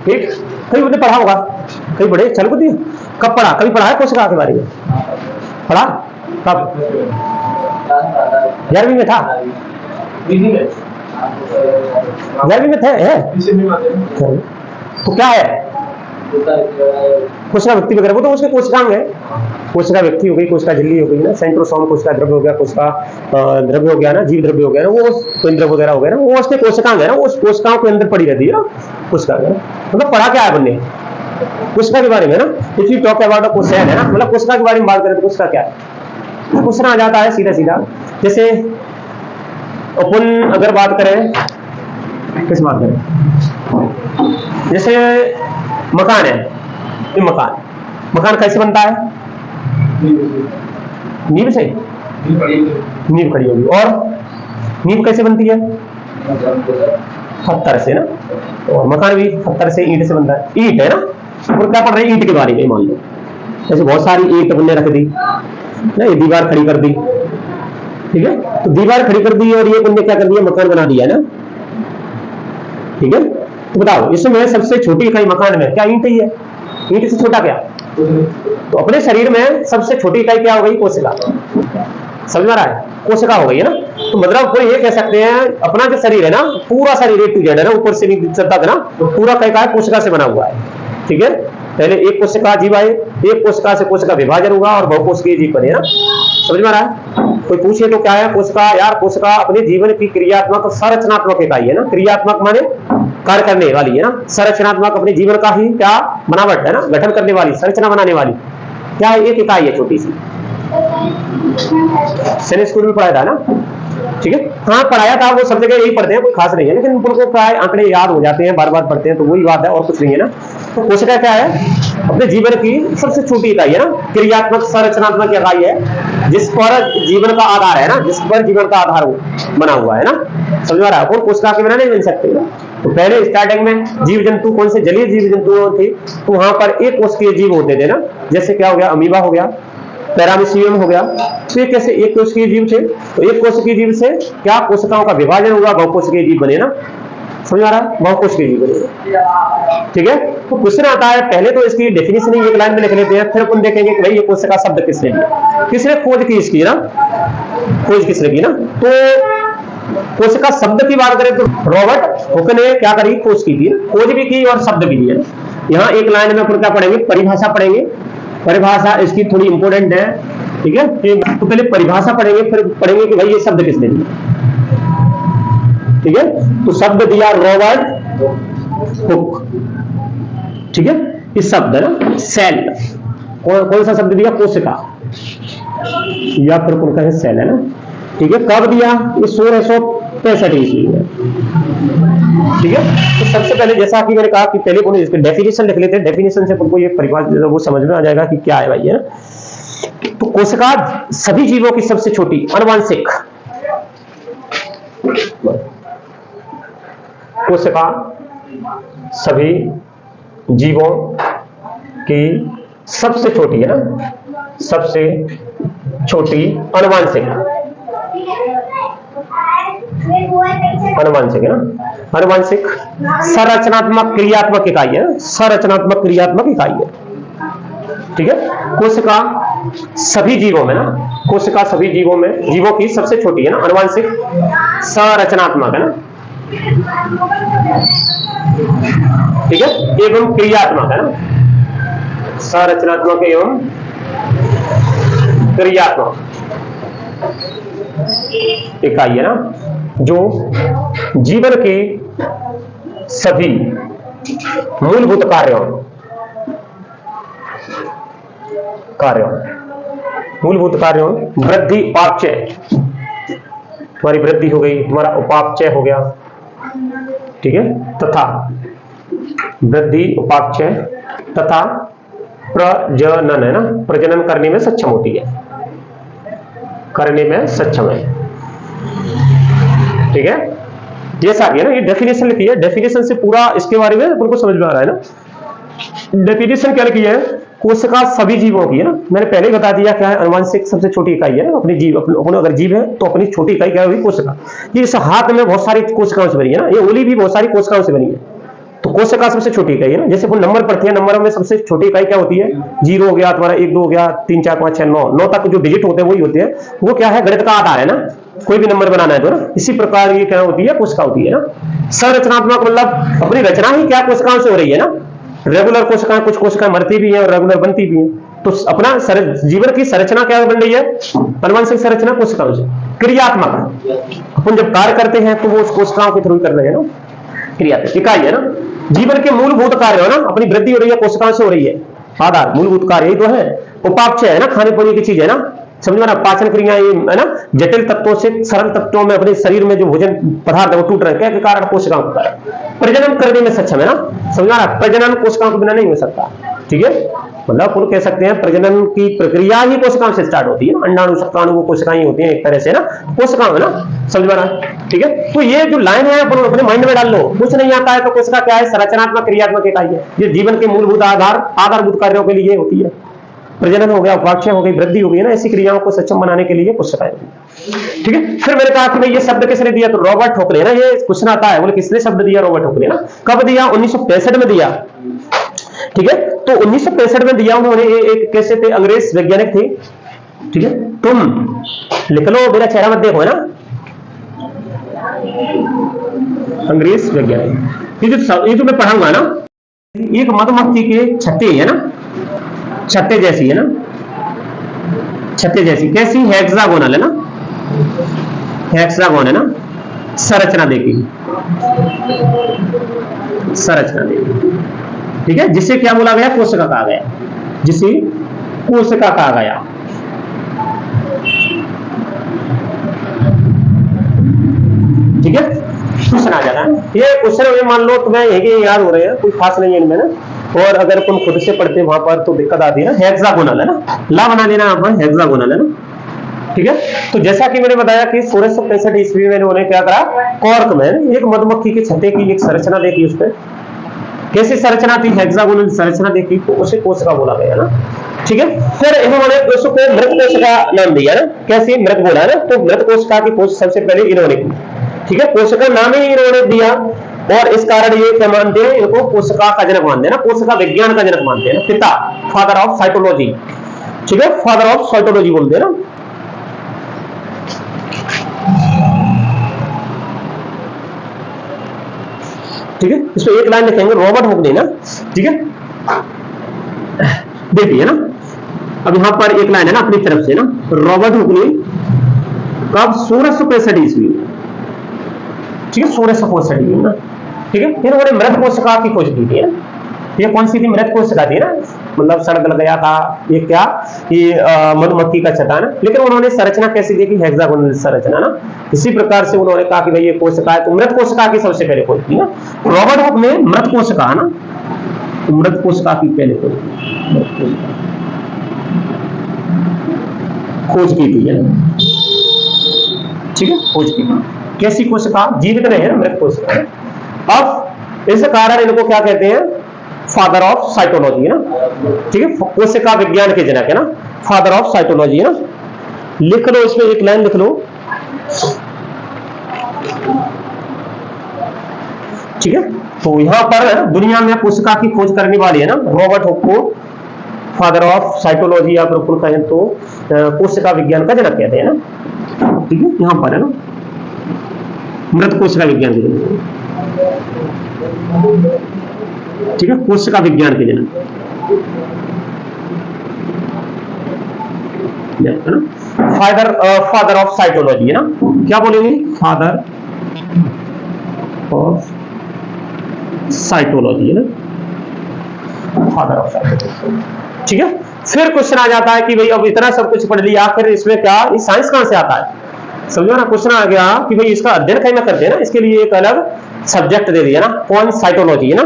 ठीक, कभी आपने पढ़ा होगा, कभी पढ़े चल बुद्धि, कब पढ़ा, कभी पढ़ा है कोशिका के बारे में? पढ़ा कब? 11वीं में था, 11वीं में थे है? तो क्या है कोशिका व्यक्ति वगैरह, वो तो उसके कोशिकांग है। कोशिका व्यक्ति हो गई, कोशिका झिल्ली हो गई ना, सेंट्रोसोम कोशिका द्रव्य हो गया, कोशिका द्रव्य हो गया ना, जीव द्रव्य हो गया ना, वो केंद्र वगैरह हो गया ना, वो उसके कोशिकांग है ना, वो कोशिकाओं के अंदर पड़ी रहती है ना कोशिका। मतलब पढ़ा क्या है बनने कोशिका के बारे में ना, if you talk about a question है ना, मतलब कोशिका के बारे में बात करें तो कोशिका क्या है, क्वेश्चन आ जाता है सीधा सीधा। जैसे अपन अगर बात करें, किस बात करें, जैसे मकान है, ये मकान, मकान कैसे बनता है? नींव से, नींव खड़ी होगी, और नींव कैसे बनती है? पत्थर से ना, और मकान भी पत्थर से, ईंट से बनता है, ईंट है ना। और क्या पढ़ रहे हैं ईंट के बारे में, मान लो जैसे बहुत सारी ईंट हमने रख दी ना, ये दीवार खड़ी कर दी, ठीक है, तो दीवार खड़ी कर दी और ये तुमने क्या कर दिया, मकान बना दिया ना, ठीक है। तो बताओ इसमें सबसे छोटी इकाई मकान में क्या ईंट ही है? ईंट से छोटा क्या? तो अपने शरीर में सबसे छोटी इकाई क्या हो गई? कोशिका। समझ में आ रहा है? कोशिका हो गई है ना। तो मतलब कोई ये कह सकते हैं अपना जो शरीर है ना, पूरा शरीर ए टू जेड है ना, ऊपर से नीचे तक ना, पूरा क्या है? कोशिका से बना हुआ है, ठीक है। पहले एक कोशिका जीव आए, एक कोशिका से कोशिका विभाजन हुआ और बहुकोशिकीय जीव बने ना। समझ में आ रहा है? कोई पूछे तो क्या है कोशिका? यार कोशिका अपने जीवन की क्रियात्मक संरचनात्मक इकाई है ना। क्रियात्मक माने कार्य करने वाली है ना, संरचनात्मक अपने जीवन का ही क्या बनावट है ना, गठन करने वाली, संरचना बनाने वाली क्या है? एक इकाई है छोटी सी। सैनिक स्कूल में पढ़ाया था ना, ठीक है। हाँ पढ़ाया था, वो सब जगह यही पढ़ते हैं, कोई खास नहीं है, लेकिन उनको क्या है आंकड़े याद हो जाते हैं, बार बार पढ़ते हैं, तो वही बात है और कुछ नहीं है ना। तो कोशिका क्या है? अपने जीवन की सबसे छोटी इकाई है ना, क्रियात्मक संरचनात्मक इकाई है, जिस पर जीवन का आधार है ना, जिस पर जीवन का आधार बना हुआ है ना। समझ में आ रहा है? और कोशिका के बिना नहीं बन सकते ना। तो पहले स्टार्टिंग में जीव जंतु कौन से जलीय जीव जंतु थे, तो वहां पर एक कोशिकीय जीव होते थे ना, जैसे क्या हो गया? अमीबा हो गया, पैरामीशियम हो गया। तो ये कैसे एक कोशिकीय जीव थे? तो एक कोशिकीय जीव से क्या कोशिकाओं का विभाजन हुआ, बहुकोशिकीय जीव बने ना। समझ आ रहा है? बहुकोशिकीय जीव बने, ठीक है। तो क्वेश्चन आता है, पहले तो इसकी डेफिनेशन एक लाइन में लिख लेते हैं, फिर अपन देखेंगे कि भाई ये कोशिका शब्द किसने दिया, किसने खोज की इसकी ना, खोज किसने की ना। तो कोशिका शब्द की बात करें तो रॉबर्ट हुक ने क्या करी? खोज की थी, खोज भी की और शब्द भी दिया। यहाँ एक लाइन में अपन क्या पढ़ेंगे? परिभाषा पढ़ेंगे। परिभाषा इसकी थोड़ी इंपॉर्टेंट है, ठीक है। तो पहले परिभाषा पढ़ेंगे, फिर पढ़ेंगे कि भाई ये शब्द किसने दिया, ठीक है। तो शब्द दिया रॉबर्ट हुक, ठीक है। इस शब्द ना सेल, कौन सा शब्द दिया? कोशिका, या फिर कौन कहे सेल है ना, ठीक है। कब दिया? ये 1665 ईस्वी में, ठीक है। तो सबसे पहले जैसा कि मैंने कहा कि पहले को इसके डेफिनेशन लिख लेते हैं, डेफिनेशन से हमको ये परिभाषा वो समझ में आ जाएगा कि क्या है भाई, है ना। तो कोशिका सभी जीवों की सबसे छोटी आनुवंशिक, कोशिका सभी जीवों की सबसे छोटी है ना, सबसे छोटी आनुवंशिक, आनुवंशिक है ना, आनुवंशिक संरचनात्मक क्रियात्मक इकाई है, संरचनात्मक क्रियात्मक इकाई है, ठीक है। कोशिका सभी जीवों में ना, कोशिका सभी जीवों में, जीवों की सबसे छोटी है ना, आनुवंशिक संरचनात्मक है ना, ठीक है, एवं क्रियात्मक है ना, संरचनात्मक एवं क्रियात्मक इकाई है ना, जो जीवन के सभी मूलभूत कार्यों मूलभूत कार्यों वृद्धि, उपापचय, तुम्हारी वृद्धि हो गई, तुम्हारा उपापचय हो गया, ठीक है, तथा वृद्धि, उपापचय तथा प्रजनन है ना, प्रजनन करने में सक्षम होती है, करने में सक्षम है, ठीक है। जैसा कि है ना, ये डेफिनेशन लिखी है, डेफिनेशन से पूरा इसके बारे में आपको समझ में आ रहा है ना। डेफिनेशन क्या लिखी है? कोशिका सभी जीवों की है ना, मैंने पहले ही बता दिया क्या है, आनुवंशिक सबसे छोटी इकाई है ना, अपनी जीव, अपने अगर जीव है तो अपनी छोटी इकाई क्या हुई? कोशिका। ये इस हाथ में बहुत सारी कोशिकाओं से बनी है ना, ये उंगली भी बहुत सारी कोशिकाओं से बनी है, तो कोशिका सबसे छोटी इकाई है ना। जैसे वो नंबर पढ़ते हैं, नंबरों में सबसे छोटी इकाई क्या होती है? 0 हो गया, तुम्हारा 1 2 हो गया, 3 4 5 6 9, 9 तक जो डिजिट होते हैं वही होते हैं। वो क्या है? गणित का आधार है ना, कोई भी नंबर बनाना है तो ना। इसी प्रकार ये क्या होती है? कोशिका होती है ना। संरचनात्मक मतलब अपनी रचना ही क्या कोशिकाओं से हो रही है ना। रेगुलर कोशिकाएं, कुछ कोशिकाएं मरती भी है और रेगुलर बनती भी है। तो अपना जीवन की संरचना क्या बन रही है? आनुवंशिक संरचना कोशिकाओं से। क्रियात्मक, अपन जब कार्य करते हैं तो वो उस कोशिकाओं के थ्रू कर रहे हैं ना। क्रियात्मक इकाई है ना। जीवन के मूलभूत कार्य हो ना, अपनी वृद्धि हो रही है कोशिकाओं से हो रही है। आधार मूलभूत कार्य यही तो है। उपापचय है ना, खाने पीने की चीज है ना, समझो ना। पाचन क्रिया ये है ना, जटिल तत्वों से सरल तत्वों में अपने शरीर में जो भोजन पदार्थ है वो टूट रहे हैं, क्या के कारण? कोशिकाओं के कारण। प्रजनन करने में सक्षम है ना, समझो ना। प्रजनन कोशिकाओं के बिना नहीं हो सकता, ठीक है। मतलब अपन कह सकते हैं प्रजनन की प्रक्रिया ही कोशिकाओं से स्टार्ट होती है। अंडाणु शुक्राणु वो कोशिकाएं होती हैं एक तरह से ना, कोशिकाओं है ना, समझ में रहा, ठीक है। तो ये जो लाइन है अपन अपने माइंड में डाल लो। कुछ नहीं आता है तो कोशिका क्या है? संरचनात्मक क्रियात्मक इकाई है। ये जीवन के मूलभूत आधारभूत कार्यों के लिए होती है। प्रजनन हो गया, उपापचय हो गई, वृद्धि हो गई ना, ऐसी क्रियाओं को सक्षम बनाने के लिए कोशिकाएं होती है, ठीक है। फिर मैंने कहा कि भाई ये शब्द किसने दिया? तो रॉबर्ट होकले ना। ये क्वेश्चन आता है, बोले किसने शब्द दिया? रॉबर्ट होकले ना। कब दिया? 1965 में दिया, ठीक है। तो 1965 में दिया उन्होंने। एक कैसे थे? अंग्रेज वैज्ञानिक थे, ठीक है। तुम लिख लो, मेरा चेहरा मत देखो, है ना। अंग्रेज वैज्ञानिक। ये जो मैं पढ़ाऊंगा ना, एक मधुमक्खी के छत्ते है ना, छत्ते जैसी है ना, छत्ते जैसी कैसी? हेक्सागोनल है ना, हेक्सागोन है ना। संरचना देखी, संरचना देखी, ठीक है। जिसे क्या बोला गया? कोशिका कहा गया, जिसे कोशिका कहा गया, ठीक है। क्वेश्चन आ जाना ये क्वेश्चन मान लो तुम्हें यही याद हो रहे हैं, कोई खास नहीं है इनमें ना। और अगर तुम खुद से पढ़ते वहां पर तो दिक्कत आती है ना। हेक्सागोनल है ना, ला बना लेना आप, हेक्सागोनल है ना, ठीक है। तो जैसा कि मैंने बताया कि 1665 ईस्वी में उन्होंने क्या करा? कॉर्क में एक मधुमक्खी के छत्ते की एक संरचना देखी, उस पर कैसी संरचना थी? हेक्सागोनल संरचना देखी, तो उसे कोशिका बोला गया ना, ठीक है। फिर इन्होंने उसको मृत कोशिका नाम दिया ना। कैसी? मृत बोला है ना। तो मृत कोशिका की खोज सबसे पहले इन्होंने की, ठीक है। कोशिका नाम ही इन्होंने दिया और इस कारण ये क्या मानते हैं? इनको कोशिका का जनक मानते हैं ना, कोशिका विज्ञान का जनक मानते हैं ना। पिता, फादर ऑफ साइटोलॉजी, ठीक है, फादर ऑफ साइटोलॉजी बोलते हैं ना, ठीक है। इसमें एक लाइन लिखेंगे, रॉबर्ट हुकने ना, ठीक है। देखिए ना, अब यहां पर एक लाइन है ना अपनी तरफ से ना, रॉबर्ट हुकने कब? 1665 ईस्वी, ठीक है, 1665 में ना, ठीक है। फिर उन्होंने मृत कोशिका की खोज की थी ना। ये कौन सी थी? मृत कोशिका थी ना, मतलब सड़ गल गया था ये, क्या ये मधुमक्खी का छत्ता ना। लेकिन उन्होंने संरचना कैसी देखी? हेक्सागोनल संरचना ना। इसी प्रकार से उन्होंने कहा कि भाई ये कोशिका है, तो मृत कोशिका की सबसे पहले खोज की ना। रॉबर्ट हुक ने मृत कोशिका ना, तो मृत कोशिका की पहले खोज की थी, ठीक है, खोज की थी। कैसी कोशिका? जीवित नहीं है ना, मृत कोशिका। अब इस कारण इनको क्या कहते हैं? फादर ऑफ साइटोलॉजी है ना, ठीक है, कोशिका विज्ञान के जनक है ना, फादर ऑफ साइटोलॉजी है ना। लिख लो, इसमें एक लाइन लिख लो, ठीक है। तो यहां पर दुनिया में कोशिका की खोज करने वाली है ना रॉबर्ट हुक को फादर ऑफ साइटोलॉजी या फिर कहें तो कोशिका विज्ञान का जनक कहते हैं ना, ठीक है। यहां पर है ना मृत कोशिका विज्ञान के जनक, ठीक है, कोशिका विज्ञान के जनक है ना। फादर ऑफ साइटोलॉजी है ना, क्या बोलेंगे? फादर ऑफ साइटोलॉजी है ना, फादर ऑफ साइटोलॉजी, ठीक है। फिर क्वेश्चन आ जाता है कि भाई अब इतना सब कुछ पढ़ लिया, आखिर इसमें क्या साइंस कहां से आता है? समझो ना। क्वेश्चन आ गया कि भाई इसका अध्ययन कहीं ना करते हैं ना, इसके लिए एक अलग सब्जेक्ट दे दिया ना, कौन? साइटोलॉजी है ना,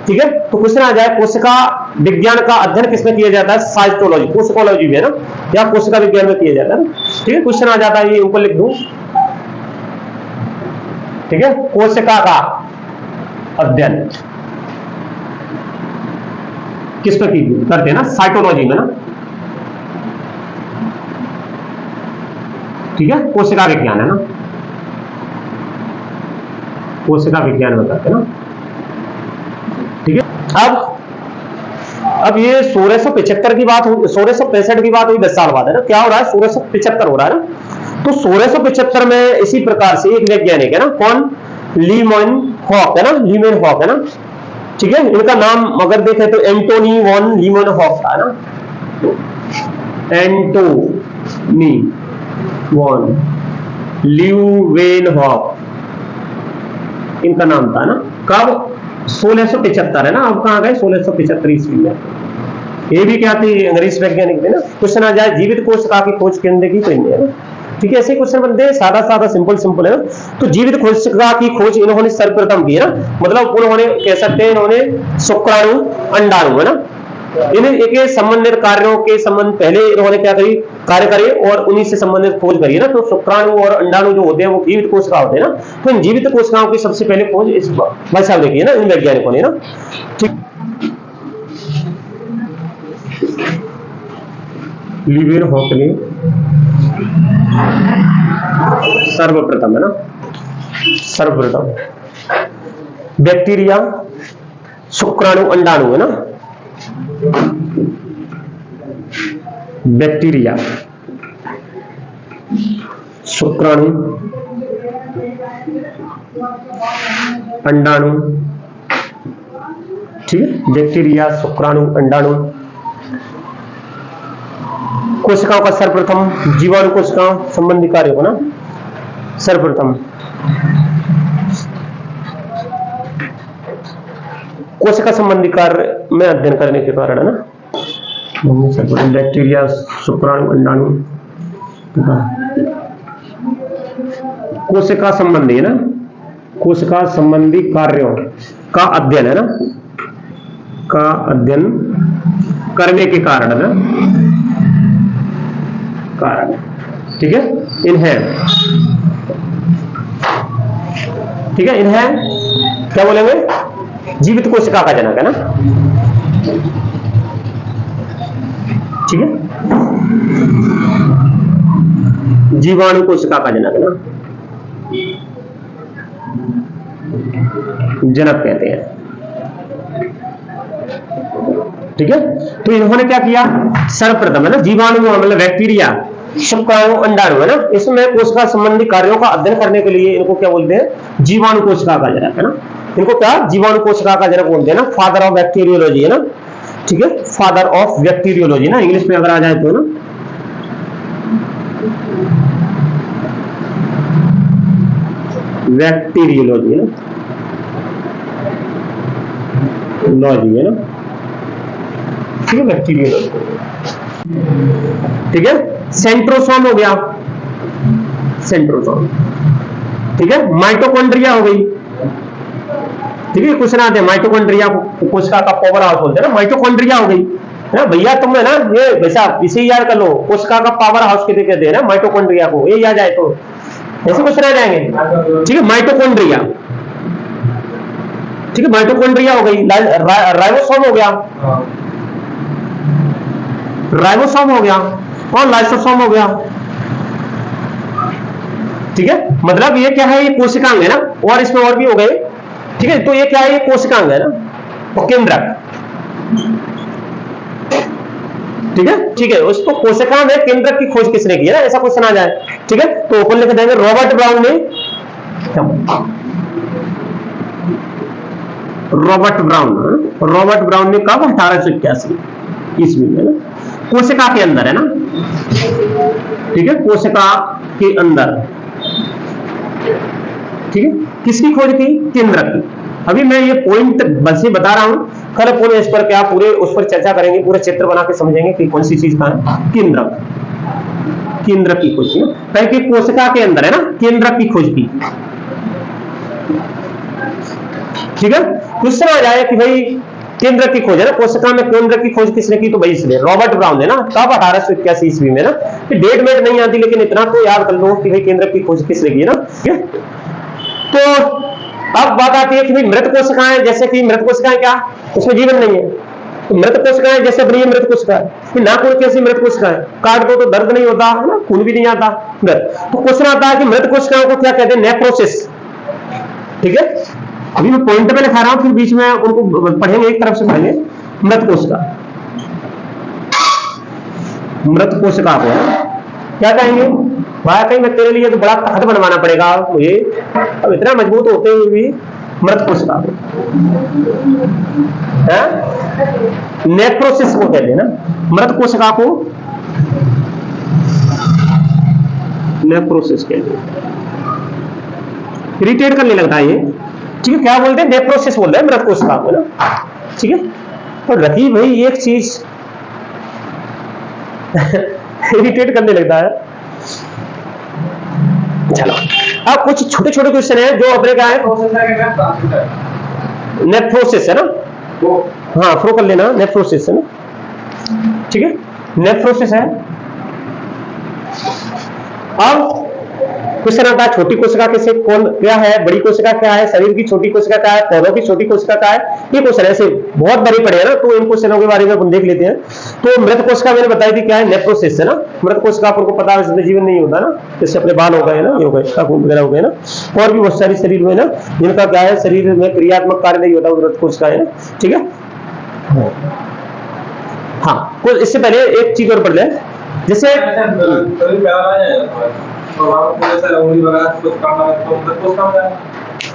ठीक है। तो क्वेश्चन आ जाए कोशिका विज्ञान का अध्ययन किसमें किया जाता है? साइटोलॉजी, कोशिकोलॉजी में है ना, या कोशिका विज्ञान में किया जाता है ना, ठीक है। क्वेश्चन आ जाता है, ये ऊपर लिख दूं, ठीक है, कोशिका का अध्ययन किस पर करते हैं ना? साइटोलॉजी में ना, ठीक है, कोशिका विज्ञान है ना, कोशिका विज्ञान में करते हैं ना, ठीक है। अब ये 1675 की बात हुई, 1665 की बात हुई 10 साल बाद, है ना। क्या हो रहा है, 1675 हो रहा है ना। तो 1675 में इसी प्रकार से एक वैज्ञानिक है ना, कौन, लीमनहॉक है ना, लीमनहॉक है ना, ठीक है। इनका नाम अगर देखें तो एंटोनी वॉन लीमनहॉक था ना, एंटोनी वॉन ल्यूवेनहॉक इनका नाम था ना। कब, 1675 है ना। अब कहां गए, 1675 ईस्वी में। ये भी क्या थी, अंग्रेज वैज्ञानिक थे ना। क्वेश्चन आ जाए जीवित कोशिका की खोज केंद्र की कहीं है ना, ठीक है। ऐसे क्वेश्चन बनते हैं, सादा सादा सिंपल सिंपल है ना। तो जीवित कोशिका की खोज इन्होंने सर्वप्रथम की है ना, मतलब उन्होंने कह सकते हैं इन्होंने शुक्राणु अंडाणु है ना, इन्हें एक संबंधित कार्यों के संबंध पहले इन्होंने क्या करी, कार्य करे और उन्हीं से संबंधित खोज करी है ना। तो शुक्राणु और अंडाणु जो होते हैं वो जीवित कोशिका होते हैं ना। तो इन जीवित कोशिकाओं की सबसे पहले खोज इस भाई साहब ने की है ना, इन वैज्ञानिकों ने ना, ठीक। लीवेनहॉक ने सर्वप्रथम है ना, सर्वप्रथम बैक्टीरिया, शुक्राणु अंडाणु है ना, बैक्टीरिया, शुक्राणु अंडाणु, ठीक है। बैक्टीरिया, शुक्राणु अंडाणु कोशिकाओं का सर्वप्रथम जीवाणु कोशिकाओं संबंधी कार्य हो ना, सर्वप्रथम कोशिका संबंधी कार्य में अध्ययन करने के कारण है ना, बैक्टीरिया, शुक्राणु अंडाणु कोशिका संबंधी है ना, कोशिका संबंधी कार्यों का अध्ययन है ना, का अध्ययन करने के कारण है ना, कारण, ठीक है। इन्हें, ठीक है, इन्हें क्या बोलेंगे, जीवित कोशिका का जनक है ना, ठीक है। जीवाणु कोशिका का जनक है ना, जनक कहते हैं, ठीक है। तो इन्होंने क्या किया, सर्वप्रथम है ना, जीवाणु मतलब बैक्टीरिया, शुक्राणु अंडाणु है ना, इसमें कोशिका संबंधी कार्यों का अध्ययन करने के लिए इनको क्या बोलते हैं, जीवाणु कोशिका का जनक है ना। इनको क्या, जीवाणु कोशिका का जनक बोलते हैं ना, फादर ऑफ बैक्टीरियोलॉजी है ना, ठीक है, फादर ऑफ बैक्टीरियोलॉजी ना, इंग्लिश में अगर आ जाए तो ना, बैक्टीरियोलॉजी है ना, लॉजी है ना, ठीक है, बैक्टीरियोलॉजी, ठीक है। सेंट्रोसोम हो गया, सेंट्रोसोम, ठीक है। माइटोकॉन्ड्रिया हो गई, ठीक है। क्वेश्चन आते हैं, माइटोकॉन्ड्रिया को कोशिका का पावर हाउस बोलते हैं ना, माइटोकॉन्ड्रिया हो गई है ना भैया। तुम है ना ये वैसा इसे याद कर लो, कोशिका का पावर हाउस किसे कहते हैं ना, माइटोकॉन्ड्रिया को, ये याद आए तो ऐसे क्वेश्चन आ जाएंगे, ठीक है। माइटोकॉन्ड्रिया, ठीक है, माइटोकॉन्ड्रिया हो गई। राइबोसोम हो गया, राइबोसोम हो गया और लाइसोसोम हो गया, ठीक है। मतलब ये क्या है, ये कोशिकांग है ना, और इसमें और भी हो गए, ठीक है। तो ये क्या है, ये कोशिकांग है ना, और केंद्रक, ठीक है, ठीक है। उसको कोशिका में केंद्रक की खोज किसने की है ना, ऐसा क्वेश्चन आ जाए, ठीक है। तो ओपन लिख देंगे, रॉबर्ट ब्राउन ने, रॉबर्ट ब्राउन ने कब, 1881 ईस्वी में ना, कोशिका के अंदर है ना, ठीक है, कोशिका के अंदर, ठीक है, किसकी खोज की, केंद्रक की। अभी मैं ये पॉइंट बस ही बता रहा हूं, कल पूरे इस पर क्या पूरे उस पर चर्चा करेंगे, पूरे चित्र बना के समझेंगे कि कौन सी चीज का है, केंद्रक, केंद्रक की खोज की, कहीं की कोशिका के अंदर है ना, केंद्रक की खोज की, ठीक है। क्वेश्चन आ जाए कि भाई केंद्रक की खोज है ना, कोशिका में केंद्रक की खोज किसने की, तो भाई इसलिए रॉबर्ट ब्राउन है ना, तब 1881 ईस्वी में ना। डेट मेट नहीं आती, लेकिन इतना तो याद कर लो कि भाई केंद्रक की खोज किसने की है ना, ठीक है। तो अब बात आती है कि भाई मृत कोशिकाएं, जैसे कि मृत कोशिकाएं क्या, उसमें जीवन नहीं है, तो मृत कोशिकाएं जैसे बनी है मृत कोशिकाएं, ना कोई कैसी मृत कोशिकाएं, काट दो तो दर्द नहीं होता है ना, खून भी नहीं आता, तो क्वेश्चन आता है कि मृत कोशिकाओं को क्या कहते हैं, नेक्रोसिस, ठीक है, अभी मैं पॉइंट में लिखा रहा हूं, फिर बीच में उनको पढ़ेंगे, एक तरफ से पढ़ेंगे। मृत कोशिका, मृत कोशिका को क्या कहेंगे? वाकई में तेरे लिए तो बड़ा तख्त बनवाना पड़ेगा मुझे, अब इतना मजबूत होते हुए भी मृत कोशिका को नेफ्रोसिस को कहते हैं ना, मृत कोशिका को नेफ्रोसिस कहते हैं। इरिटेट करने लगता है ये, ठीक है। क्या बोलते हैं? नेफ्रोसिस बोल रहे हैं मृत कोशिका को ना, ठीक है। और रखी भाई एक चीज इरिटेट करने लगता है। चलो अब कुछ छोटे छोटे क्वेश्चन है जो अपने क्या है, नेफ्रोसिस है ना, हाँ फ्रो कर लेना, नेफ्रोसिस है ना, ठीक है, नेफ्रोसिस है। अब क्वेश्चन आता है छोटी कोशिका किसे कौन क्या है, बड़ी कोशिका क्या है, शरीर की छोटी कोशिका क्या है, पौधों की छोटी कोशिका क्या है। ये क्वेश्चन ऐसे बहुत बड़े पड़े हैं ना, तो इन क्वेश्चनों के बारे में अपन देख लेते हैं। तो मृत कोशिका मैंने बताई थी क्या है, नेफ्रोसिस है ना। मृत कोशिका आपको पता है इसमें जीवन नहीं होता ना, जैसे अपने बाल हो गए ना, ये हो गए, खून वगैरह हो गए ना, और भी बहुत सारी शरीर में ना जिनका क्या है, शरीर में क्रियात्मक कार्य नहीं होता, मृत कोशिका है ना, ठीक है। हाँ, कुछ इससे पहले एक चीज और पढ़ ले, जैसे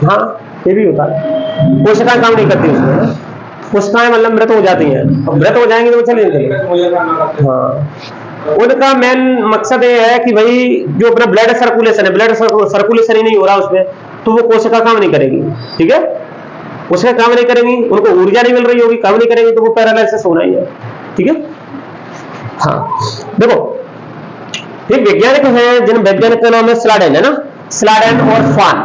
हाँ ये भी होता है, कोशिकाएं काम नहीं करती उसमें, कोशिकाएं मतलब मृत हो जाती हैं, अब मृत हो जाएंगी तो चले जाएंगे। हाँ, उनका मेन मकसद ये है कि भाई जो अपना ब्लड सर्कुलेशन है, ब्लड सर्कुलेशन ही नहीं हो रहा उसमें, तो वो कोशिका काम नहीं करेगी, ठीक है, उसका काम नहीं करेंगी, उनको ऊर्जा नहीं मिल रही होगी, काम नहीं करेंगी, तो वो पैरालिसिस होना ही है, ठीक है। हाँ देखो, एक वैज्ञानिक है जिन वैज्ञानिक का नाम है स्लाडेन है ना, स्लाडेन और स्वान,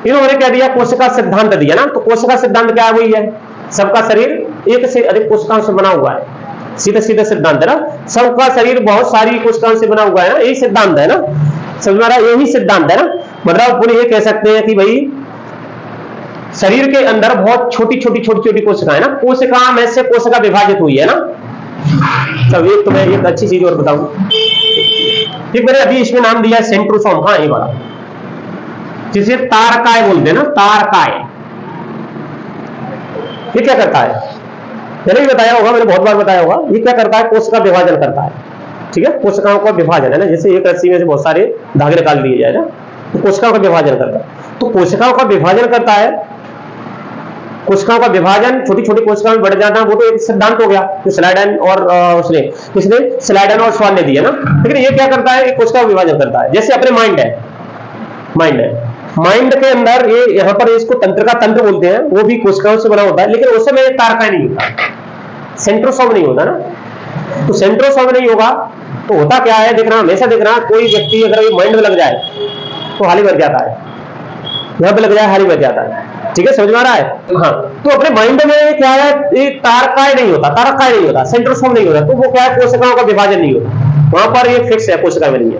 इन्होंने क्या दिया, कोशिका सिद्धांत दिया ना। तो कोशिका सिद्धांत क्या है? वही है, सबका शरीर एक से अधिक कोशिकाओं से बना हुआ है, सीधा सीधा सिद्धांत है ना, सबका शरीर बहुत सारी कोशिकाओं से बना हुआ है ना, यही सिद्धांत है ना, समझ में आ रहा है? यही सिद्धांत है ना, मतलब अपन ये कह सकते हैं कि भाई शरीर के अंदर बहुत छोटी छोटी छोटी छोटी कोशिकाएं ना, कोशिका में से कोशिका विभाजित हुई है ना। तब एक तो मैं एक अच्छी चीज और बताऊं, ठीक, मैंने अभी इसमें नाम दिया सेंट्रोसोम, हाँ ये वाला, जिसे तारकाय बोलते हैं ना, तारकाय। ये क्या करता है? मैंने भी बताया होगा, मैंने बहुत बार बताया होगा, ये क्या करता है, कोशिका विभाजन करता है, ठीक है, कोशिकाओं का विभाजन है ना, जैसे एक रस्सी में से बहुत सारे धागे निकाल दिए जाए ना, तो कोशिकाओं का विभाजन करता है। तो कोशिकाओं का विभाजन करता है, कोशिकाओं का विभाजन छोटी छोटी कोशिकाओं में बढ़ जाना, वो तो एक सिद्धांत हो गया जो स्लाइडेन और उसने किसने, स्लाइडेन और स्वान ने दिया ना। लेकिन ये क्या करता है, कोशिका का विभाजन करता है। जैसे अपने माइंड है, माइंड है, माइंड के अंदर ये यहाँ पर इसको तंत्र का तंत्र बोलते हैं, वो भी कोशिकाओं से बना होता है, लेकिन उसमें तारकाय नहीं होता, सेंट्रोसोम नहीं होता ना। तो सेंट्रोसोम नहीं होगा तो होता क्या है, देखना हमेशा देखना, कोई व्यक्ति अगर माइंड में लग जाए तो हाली भर जाता है, यहाँ पे लग जाए हाली भर जाता है, ठीक है, समझ में आ रहा है? हाँ, तो अपने माइंड में क्या है, ये तारकाय नहीं होता, तारकाय नहीं होता, सेंट्रोसोम नहीं होता, तो वो क्या है, कोशिकाओं का विभाजन नहीं होता, वहां पर ये फिक्स है, कोशिका में नहीं है।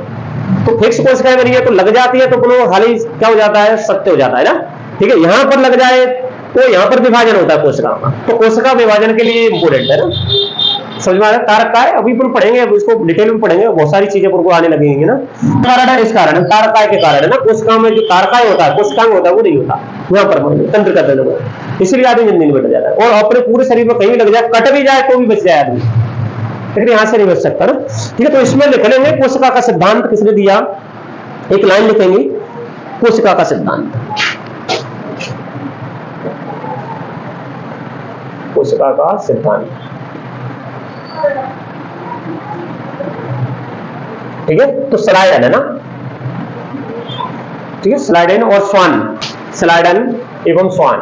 तो फिक्स कोशिका में नहीं है तो लग जाती है, तो हाली क्या हो जाता है, सत्य हो जाता है ना, ठीक है। यहाँ पर लग जाए तो यहाँ पर विभाजन होता है कोशिका का, तो कोशिका विभाजन के लिए इंपोर्टेंट है ना, समझ में आ रहा है? तारकाय अभी अपन पढ़ेंगे, अब इसको डिटेल में पढ़ेंगे, बहुत सारी चीजें अपन को आने लगेंगी ना। कारण है, इस कारण है, तारकाय के कारण है ना, कोशिका में जो तारकाय होता है, कोशिका में होता है, वो नहीं होता यहाँ पर तंत्र का तंत्र, इसीलिए आदमी जल्दी नहीं बच जाता है। और अपने पूरे शरीर में कहीं भी लग जाए, कट भी जाए तो भी बच जाए आदमी, लेकिन यहां से नहीं बच सकता ना, ठीक है। तो इसमें लिख लेंगे कोशिका का सिद्धांत किसने दिया, एक लाइन लिखेंगे, कोशिका का सिद्धांत, कोशिका का सिद्धांत, ठीक है। तो स्लाइडेन है ना, ठीक है, स्लाइडेन और स्वान, स्लाइडेन एवं स्वान,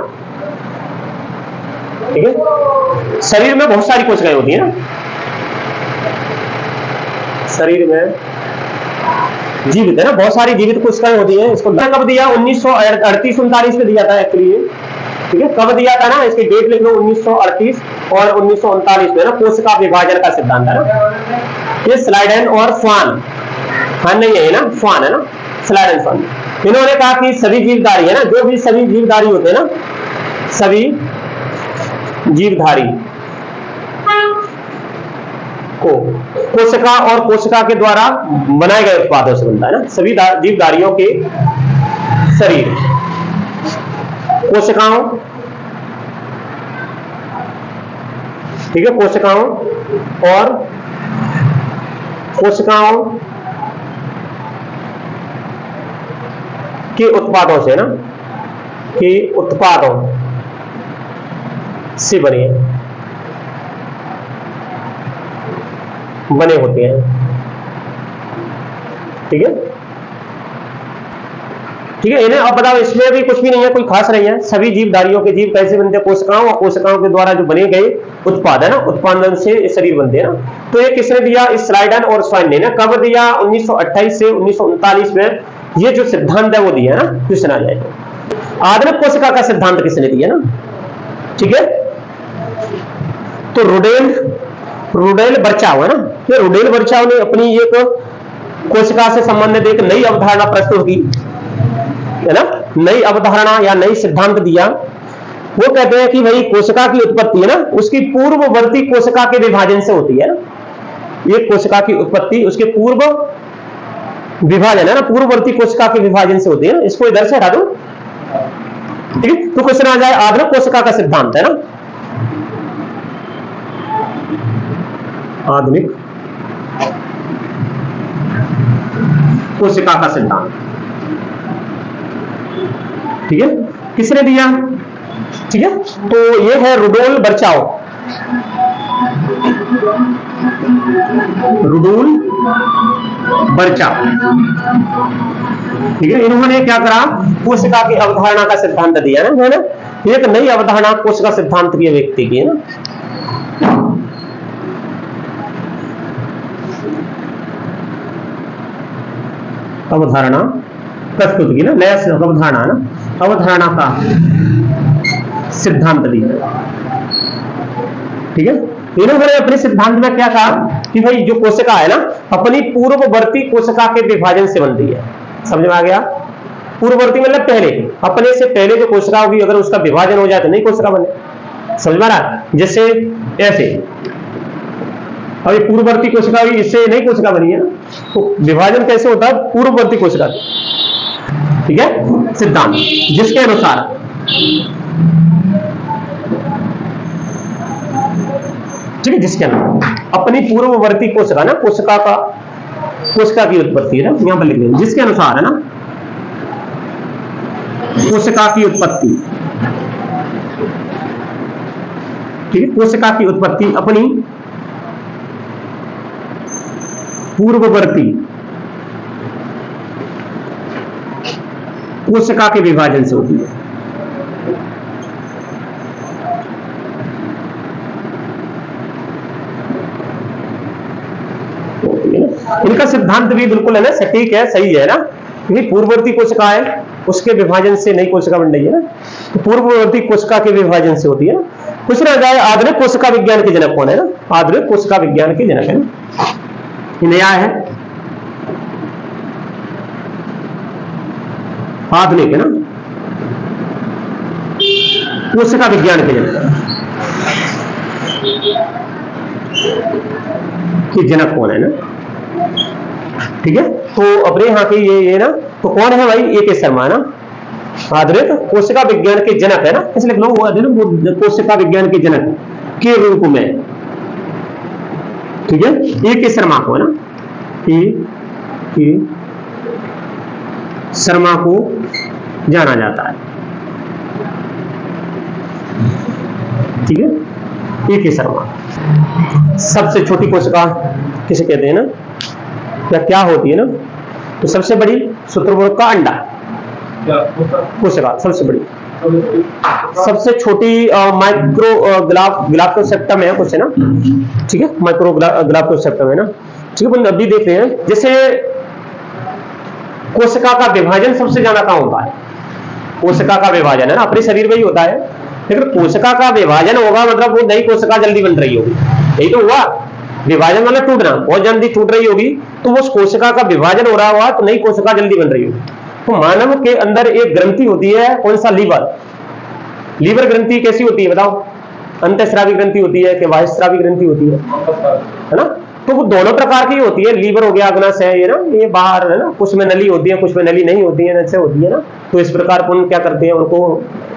ठीक है। शरीर में बहुत सारी कोशिकाएं होती है ना, शरीर में जीवित है ना, बहुत सारी जीवित कोशिकाएं होती हैं। इसको कब दिया, 1938-39 में दिया था एक्चुअली, ठीक है। कब दिया था ना, इसकी डेट लिख लो, 1938 और 1939 में ना, कोशिका विभाजन का सिद्धांत है ना, ये स्लाइडेन और स्वान, हाँ नहीं है ना, स्वान है ना, स्लाइडेन स्वान, इन्होंने कहा कि सभी जीवधारी है ना, जो भी सभी जीवधारी होते हैं ना, सभी जीवधारी को कोशिका और कोशिका के द्वारा बनाए गए उत्पादों से बनता है ना, सभी जीवधारियों के शरीर कोशिकाओं, ठीक है, कोशिकाओं और कोशिकाओं के उत्पादों से ना, के उत्पादों से बने होते हैं, ठीक है, ठीक है। इन्हें अब बताओ, इसमें भी कुछ भी नहीं है, कोई खास नहीं है। सभी जीवधारियों के जीव कैसे बनते हैं? कोशिकाओं, और कोशिकाओं के द्वारा जो बने गए उत्पाद है ना, उत्पादन से शरीर बनते हैं ना। तो ये किसने दिया? इस स्लाइडन और स्वाइन ने ना। कब दिया? 1928 से 1939 में ये जो सिद्धांत है वो दिया है ना। क्वेश्चन आ जाए, आधुनिक कोशिका का सिद्धांत किसने दिया ना, ठीक है। तो रुडेल बर्चाव है ना, ये रुडेल बर्चाव ने अपनी एक कोशिका से संबंधित एक नई अवधारणा प्रस्तुत की है ना, नई अवधारणा या नई सिद्धांत दिया। वो कहते हैं कि भाई कोशिका की उत्पत्ति है ना, उसकी पूर्ववर्ती कोशिका के विभाजन से होती है ना। ये कोशिका की उत्पत्ति उसके पूर्व विभाजन है ना, पूर्ववर्ती कोशिका के विभाजन से होती है ना। इसको इधर से हटा दो, ठीक है। तो क्वेश्चन आ जाए, आधुनिक कोशिका का सिद्धांत है ना, आधुनिक कोशिका का सिद्धांत, ठीक है, किसने दिया? ठीक है, तो ये है रुडोल बर्चाव, रुडोल बर्चाव, ठीक है। इन्होंने क्या करा? कोशिका की अवधारणा का सिद्धांत दिया ना, है ना। एक नई अवधारणा कोशिका सिद्धांत की व्यक्ति की है ना। अवधारणा प्रस्तुत की ना, नया अवधारणा ना, अवधारणा का सिद्धांत दिया, ठीक है। इन्होंने अपने सिद्धांत में क्या कहा कि भाई जो कोशिका है ना, अपनी पूर्ववर्ती कोशिका के विभाजन से बनती है। समझ में आ गया? पूर्ववर्ती मतलब पहले, अपने से पहले जो कोशिका होगी अगर उसका विभाजन हो जाए तो नई कोशिका बने। समझ में आ रहा? जैसे ऐसे अभी पूर्ववर्ती कोशिका हुई, इससे नई कोशिका बनी है ना। तो विभाजन कैसे होता है? पूर्ववर्ती कोशिका, ठीक है। सिद्धांत जिसके अनुसार ठीक है, जिसके अनुसार अपनी पूर्ववर्ती कोशिका ना, कोशिका की उत्पत्ति है ना, यहां पर लिख देंगे जिसके अनुसार है ना, कोशिका की उत्पत्ति, ठीक है, कोशिका की उत्पत्ति अपनी पूर्ववर्ती कोशिका के विभाजन से होती है। इनका सिद्धांत भी बिल्कुल है ना, सटीक है, सही है ना, क्योंकि पूर्ववर्ती कोशिका है, उसके विभाजन से नई कोशिका बन रही है ना। तो पूर्ववर्ती कोशिका के विभाजन से होती है ना। कुछ ना जाए, आधुनिक कोशिका विज्ञान के जनक कौन है ना? आधुनिक कोशिका विज्ञान के जनक है ना, ये नया है, आधुनिक है ना, कोशिका विज्ञान के जनक कि जनक कौन है ना, ठीक है। तो अपने यहाँ के ये ना, तो कौन है भाई? ए के शर्मा ना, आधुनिक कोशिका विज्ञान के जनक है ना, इसलिए लिख लो वो आधुनिक कोशिका विज्ञान के जनक के रूप में, ठीक है। ए के शर्मा को है ना, ए के शर्मा को जाना जाता है, ठीक है। ए के शर्मा। सबसे छोटी कोशिका किसे कहते हैं ना, या क्या होती है ना? तो सबसे बड़ी शुतुरमुर्ग का अंडा कोशिका सबसे बड़ी, सबसे छोटी माइक्रो ग्लाफ्टोसेप्टम है कुछ है ना, ठीक है, माइक्रो ग्लाफ्टोसेप्टम है ना, ठीक है। अभी देख रहे हैं जैसे कोशिका का विभाजन सबसे ज्यादा कहां होता है? कोशिका का विभाजन है ना, अपने शरीर में ही होता है, लेकिन कोशिका का विभाजन होगा मतलब वो नई कोशिका जल्दी बन रही होगी, यही तो हुआ। विभाजन मतलब टूटना, बहुत जल्दी टूट रही होगी, तो वो कोशिका का विभाजन हो रहा होगा तो नई कोशिका जल्दी बन रही होगी। तो मानव के अंदर एक ग्रंथि होती है, कौन सा? लीवर ग्रंथि कैसी होती है बताओ? अंतःस्रावी ग्रंथि होती है कि बाह्यस्रावी ग्रंथि होती है ना? तो वो दोनों प्रकार की होती है, लीवर हो गया अग्नाशय है, ये ना, ये बाहर है ना, कुछ में नली होती है, कुछ में नली नहीं होती है, ऐसे होती है ना। तो इस प्रकार पुन क्या करते हैं, उनको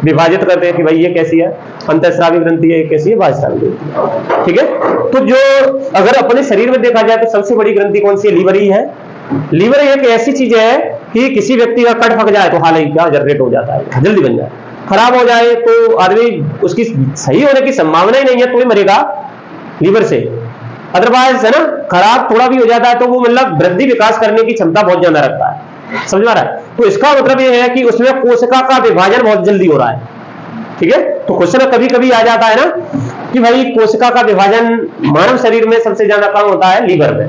विभाजित करते हैं कि भाई ये कैसी है, अंतःस्रावी ग्रंथि है, ये कैसी है, बाह्यस्रावी ग्रंथि है। ठीक है, तो जो अगर अपने शरीर में देखा जाए तो सबसे बड़ी ग्रंथि कौन सी है, लीवर ही है। लीवर एक ऐसी चीज है कि किसी व्यक्ति का कट फक जाए तो हाल ही क्या जनरेट हो जाता है, जल्दी बन जाए। खराब हो जाए तो आदमी उसकी सही होने की संभावना ही नहीं है, तो ही मरेगा लीवर से। अदरवाइज है ना, खराब थोड़ा भी हो जाता है तो वो मतलब वृद्धि विकास करने की क्षमता बहुत ज्यादा रखता है, समझ में आ रहा है। तो इसका मतलब ये है कि उसमें कोशिका का विभाजन बहुत जल्दी हो रहा है। ठीक है, तो क्वेश्चन कभी कभी आ जाता है ना कि भाई कोशिका का विभाजन मानव शरीर में सबसे ज्यादा कम होता है लीवर में।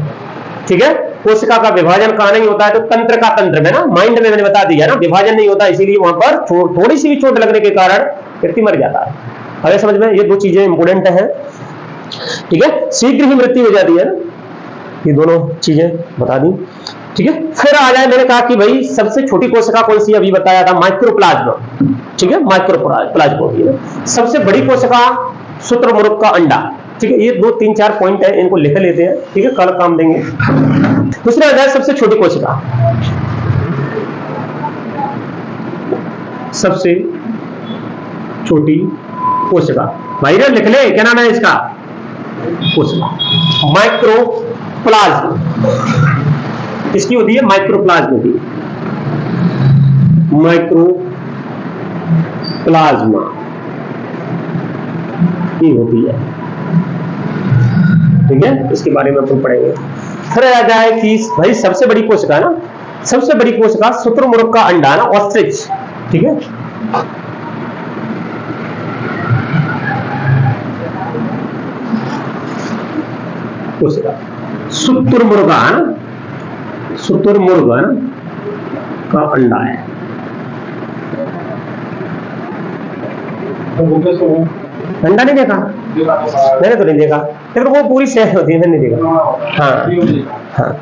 ठीक है, कोशिका का विभाजन कहां नहीं होता है, तो तंत्र का तंत्र में ना, माइंड में मैंने बता दिया ना, विभाजन नहीं होता, इसीलिए वहां पर थोड़ी सी भी चोट लगने के कारण व्यक्ति मर जाता है। अगर समझ में, ये दो चीजें इंपोर्टेंट है। ठीक है, शीघ्र ही मृत्यु हो जाती है ना, ये दोनों चीजें बता दी। ठीक है, फिर आ जाए, मैंने कहा कि भाई सबसे छोटी कोशिका कौन सी, अभी बताया था माइक्रोप्लाज्मा। ठीक है, माइक्रोप्लाज्मा होती है। सबसे बड़ी कोशिका शुतुरमुर्ग का अंडा। ठीक है, ये 2-3-4 पॉइंट है, इनको लिख लेते हैं। ठीक है, कल काम देंगे। दूसरा आ जाए सबसे छोटी कोशिका, सबसे छोटी कोशिका, भाई रे लिख ले, क्या नाम है इसका, कोशिका माइक्रोप्लाज्म। इसकी होती है माइक्रोप्लाज्म होती है, माइक्रोप्लाज्मा ये होती है। ठीक है, इसके बारे में अपन पढ़ेंगे। फिर आ जाए कि भाई सबसे बड़ी कोशिका ना, सबसे बड़ी कोशिका शुतुरमुर्ग का अंडा ना, ऑस्ट्रिच। ठीक है, कोशिका शुतुरमुर्ग है ना, शुतुरमुर्ग है ना का अंडा है। अंडा नहीं देखा मैंने, तो नहीं देखा, लेकिन वो पूरी शेष होती है, मैंने नहीं देखा। हाँ,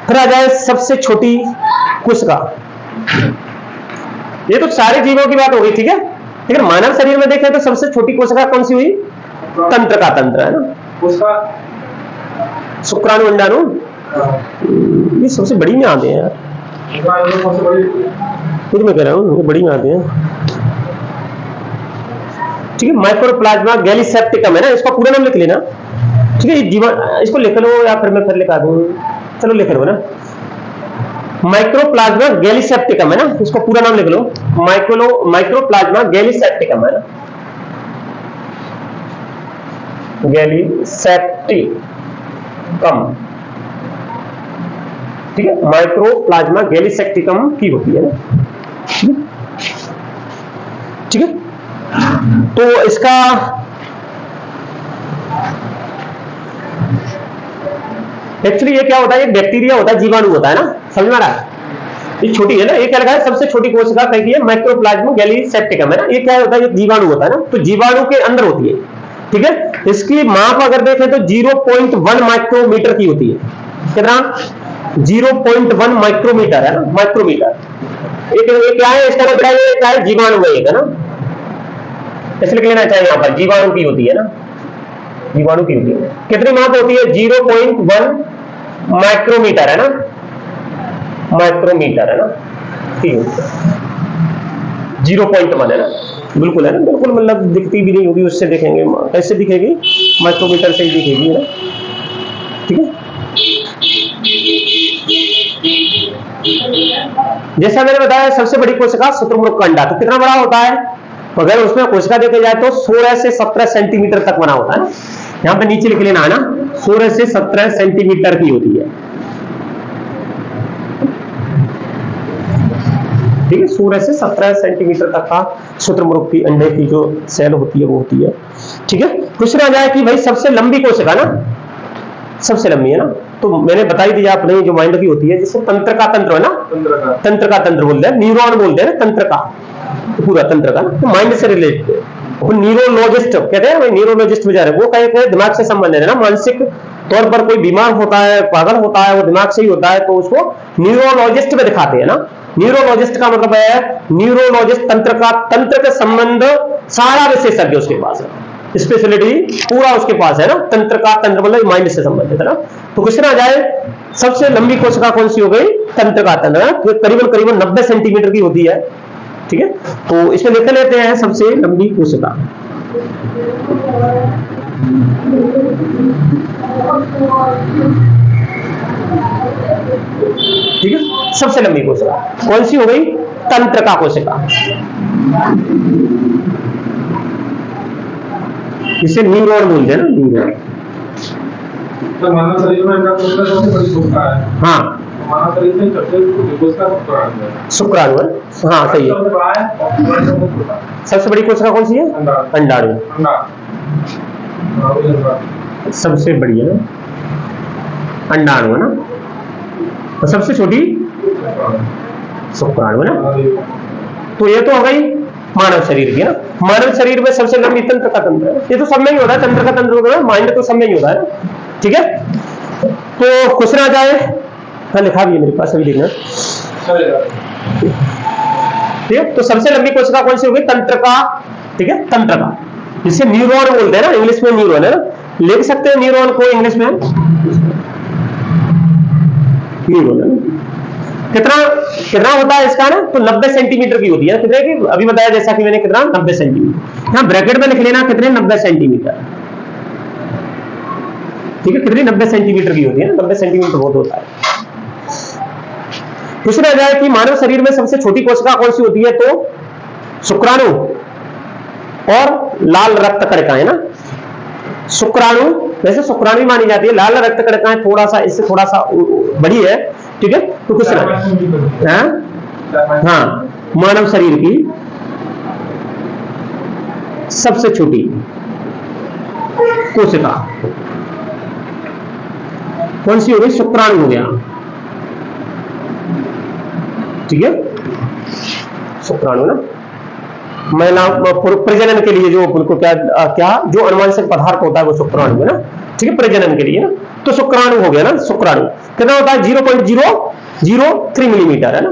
फिर आ जाए सबसे छोटी कोशिका। ये तो सारे जीवों की बात हो गई। ठीक है, लेकिन मानव शरीर में देखें तो सबसे छोटी कोशिका कौन सी हुई, तंत्र का तंत्र है ना, शुक्राणु अंडाणु, ये सबसे बड़ी में आते हैं यार, फिर मैं कह रहा हूँ बड़ी में आते हैं। ठीक है, माइक्रोप्लाज्मा गैलीसेप्टिकम है ना, इसका पूरा नाम लिख लेना। ठीक है, ये जीवन, इसको लिख लो या फिर मैं फिर लिखा दूं, चलो लिख लो ना, माइक्रोप्लाज्मा गैलीसेप्टिकम है ना, इसको पूरा नाम लिख लो, माइक्रोप्लाज्मा गैलीसेप्टिकम है ना, गैलीसेप्टिकम। ठीक है, माइक्रोप्लाज्मा गैलीसेप्टिकम की होती है ना। ठीक है, तो इसका एक्चुअली ये क्या होता है, ये बैक्टीरिया होता है, जीवाणु होता है ना, समझ में आ रहा है। ये छोटी है ना, ये क्या लगा है, सबसे छोटी कोशिका कही है माइक्रोप्लाज्मा गैलीसेप्टिकम है ना, ये क्या होता है, ये जीवाणु होता है ना, तो जीवाणु के अंदर होती है। ठीक है, इसकी माप अगर देखें तो 0.1 माइक्रोमीटर की होती है। कितना, 0.1 माइक्रोमीटर है ना, माइक्रोमीटर। ये क्या है, इसका मतलब ये क्या है, जीवाणु है ना, इसलिए लिख लेना चाहिए यहाँ पर, जीवाणु की होती है ना, जीवाणु की होती है। कितनी माप होती है, 0.1 माइक्रोमीटर है ना, माइक्रोमीटर है ना, 0.1 है ना, बिल्कुल है ना, बिल्कुल, मतलब दिखती भी नहीं होगी, उससे देखेंगे कैसे दिखेगी, माइक्रोमीटर से ही दिखेगी ना। ठीक है, जैसा मैंने बताया सबसे बड़ी कोशिका शुतुरमुर्ग का अंडा, तो कितना बड़ा होता है, अगर उसमें कोशिका देखे जाए तो 16 से 17 सेंटीमीटर तक बना होता है ना, यहां पे नीचे लिख लेना है ना, 16 से 17 सेंटीमीटर की होती है। ठीक है, 16 से 17 सेंटीमीटर तक का शुतुरमुर्ग की अंडे की जो सेल होती है वो होती है। ठीक है, क्वेश्चन आ जाए कि भाई सबसे लंबी कोशिका ना, सबसे लंबी है ना, तो मैंने बता ही दिया अपने जो माइंड की होती है, जिसको तंत्र का तंत्र है ना, तंत्र का तंत्र बोलते हैं, न्यूरॉन बोलते हैं ना, तंत्र का पूरा तंत्र का ना, तो माइंड से रिलेटेड। वो न्यूरोलॉजिस्ट कहते हैं, न्यूरोलॉजिस्ट बेचारे वो कहते हैं दिमाग से संबंधित है ना, मानसिक तौर पर कोई बीमार होता है, पागल होता है, वो दिमाग से ही होता है, तो उसको न्यूरोलॉजिस्ट में दिखाते हैं ना। न्यूरोलॉजिस्ट का मतलब है, न्यूरोलॉजिस्ट तंत्र के संबंध सारा विशेषज्ञ उसके पास है। स्पेशलिटी पूरा उसके पास है ना, तंत्र का, तंत्र मतलब माइंड से संबंधित है ना। तो क्वेश्चन आ जाए सबसे लंबी कोशिका कौन सी हो गई, तंत्र का तंत्र, तो करीबन करीबन 90 सेंटीमीटर की होती है, ठीक है। तो इसमें देख लेते हैं सबसे लंबी कोशिका, ठीक है। सबसे लंबी कोशिका कौन सी हो गई, तंत्र का कोशिका, इसे न्यूरॉन बोलते हैं ना, न्यूरॉन। तो मानव शरीर में सबसे बड़ी कोशिका है। हाँ, मानव शरीर में सबसे बड़ी कोशिका शुक्राणु है। शुक्राणु है, हाँ सही है। सबसे बड़ी कोशिका कौन सी है, अंडाणु। सबसे बड़ी है अंडाणु है ना, और सबसे छोटी शुक्राणु है ना। तो ये तो हो गई मानव शरीर की ना। मानव शरीर में सबसे लंबी तंत्र का तंत्र है, ये तो सब में ही होता है, तंत्र का तंत्र होता है, माइंड तो सब में ही होता है, ठीक है। तो क्वेश्चन आ जाए, हाँ लिखा भी है मेरे पास, अभी देखना, ठीक है। तो सबसे लंबी कोशिका कौन सी होगी, तंत्र का, ठीक है, तंत्र का, जिसे न्यूरॉन बोलते हैं ना, इंग्लिश में न्यूरॉन है ना, लिख सकते हैं न्यूरॉन को इंग्लिश में, न्यूरॉन है। कितना कितना होता है इसका ना, तो 90 सेंटीमीटर की होती है, कितने की अभी बताया, जैसा कि मैंने, कितना 90 सेंटीमीटर, यहां ब्रैकेट में लिख लेना कितने, 90 सेंटीमीटर, ठीक है। कितनी 90 सेंटीमीटर की होती है ना, 90 सेंटीमीटर बहुत होता है। क्वेश्चन आ जाए कि मानव शरीर में सबसे छोटी कोशिका कौन सी होती है, तो शुक्राणु और लाल रक्त कणिकाएं ना। शुक्राणु, वैसे शुक्राणु ही मानी जाती है, लाल रक्त कणिकाएं थोड़ा सा इससे थोड़ा सा बड़ी है, ठीक है। तो क्वेश्चन हाँ, मानव शरीर की सबसे छोटी कोशिका कौन सी हो गई, शुक्राणु हो गया, ठीक है, शुक्राणु ना। महिला प्रजनन के लिए जो उनको क्या जो अनुवांशिक पदार्थ होता है वो शुक्राणु है ना, ठीक है, प्रजनन के लिए ना। तो शुक्राणु हो गया ना, शुक्राणु कितना होता है, 0.003 मिलीमीटर है ना।